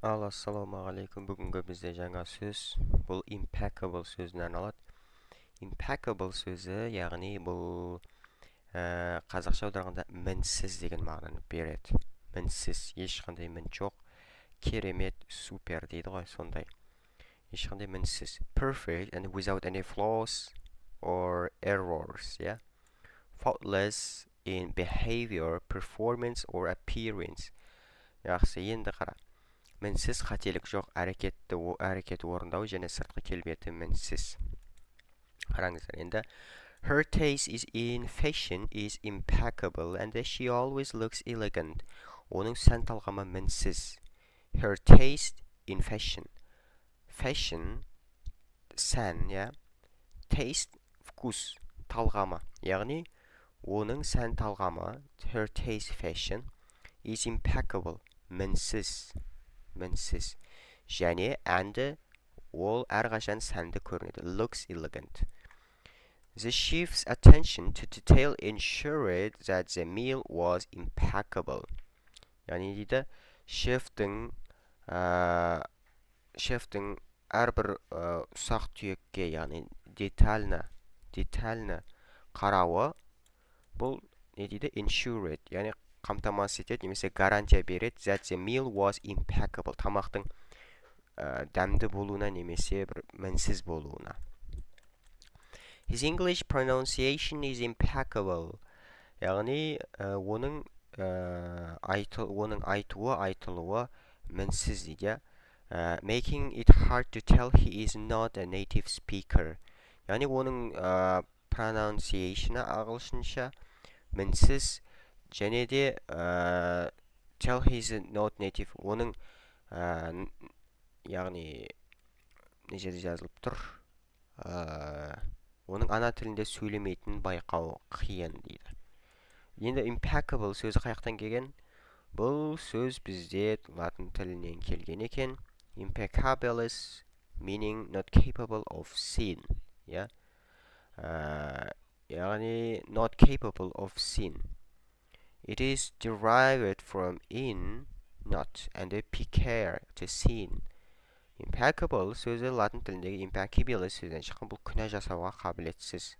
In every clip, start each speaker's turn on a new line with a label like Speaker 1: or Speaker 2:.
Speaker 1: Ассалаумағалейкум. Бүгінгі бізде жаңа сөз. Бұл impeccable сөзінен алады. Impeccable сөзі, яғни бұл қазақша аударғанда мінсіз деген мағынаны береді. Мінсіз, ешқандай мін жоқ. Керемет, супер дейді ғой, сондай. Ешқандай мінсіз. Perfect and without any flaws or errors, yeah? Faultless in behavior, performance or appearance. Яқсы, енді қара. Мінсіз, қателік жоқ, әрекет орындау және сыртқы келбеті мінсіз. Қараңыздар, енді her taste is in fashion is impeccable and she always looks elegant. Оның сән талғамы мінсіз. Her taste in fashion. Fashion сән, я. Taste вкус, талғамы. Яғни оның сән талғамы, her taste fashion is impeccable, мінсіз. Мінсіз. Және әнді ол әрқашан сәнді көрінеді. Looks elegant. The chef's attention to detail ensured that the meal was impeccable. Яғни дейді, шефтің әрбір ұсақ түйекке, яғни детально қарауы, бұл не дейді? Ensured, яғни қамтамасыз етеді, немесе гарантия береді that the meal was impeccable. Тамақтың дәмді болуына немесе бір мінсіз болуына. His English pronunciation is impeccable. Яғни оның айтылуы мінсіз дейді. Making it hard to tell he is not a native speaker. Яғни оның pronunciation'ы ағылшынша мінсіз. Және де tell he is not native. Оның яғни не жерде жазылып тұр? Оның ана тілінде сөйлемейтінін байқау қиын дейді. Енді impeccable сөзі қаяқтан келген? Бұл сөз бізде латын тілінен келген екен. Impeccabilis meaning not capable of sin. Яғни not capable of sin. It is derived from in, not, and peccare, to sin. Impeccable сөзі латын тіліндегі impeccabilis сөзден шыққан, бұл күнә жасауға қабілетсіз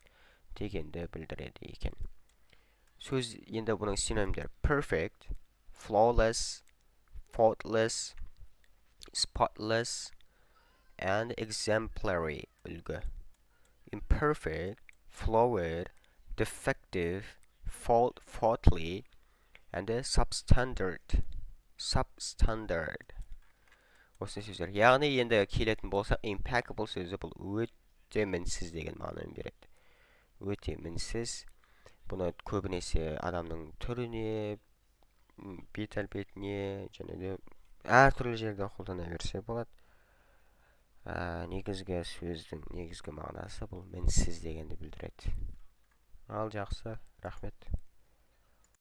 Speaker 1: дегенді білдіреді екен. Сөз енді бұның синонимдері perfect, flawless, faultless, spotless, and exemplary үлгі. Imperfect, flawed, defective, faulty, and substandard. Осы сөздер. Яғни енді келетін болса, impeccable сөзі бұл өте мінсіз деген мағынаны береді. Өте мінсіз. Бұны көбінесе адамның түріне, бет-әлпетіне, және де әртүрлі жерде қолдана берсе болады. Негізгі сөздің негізгі мағынасы бұл мінсіз дегенді білдіреді. Ал жақсы, рахмет.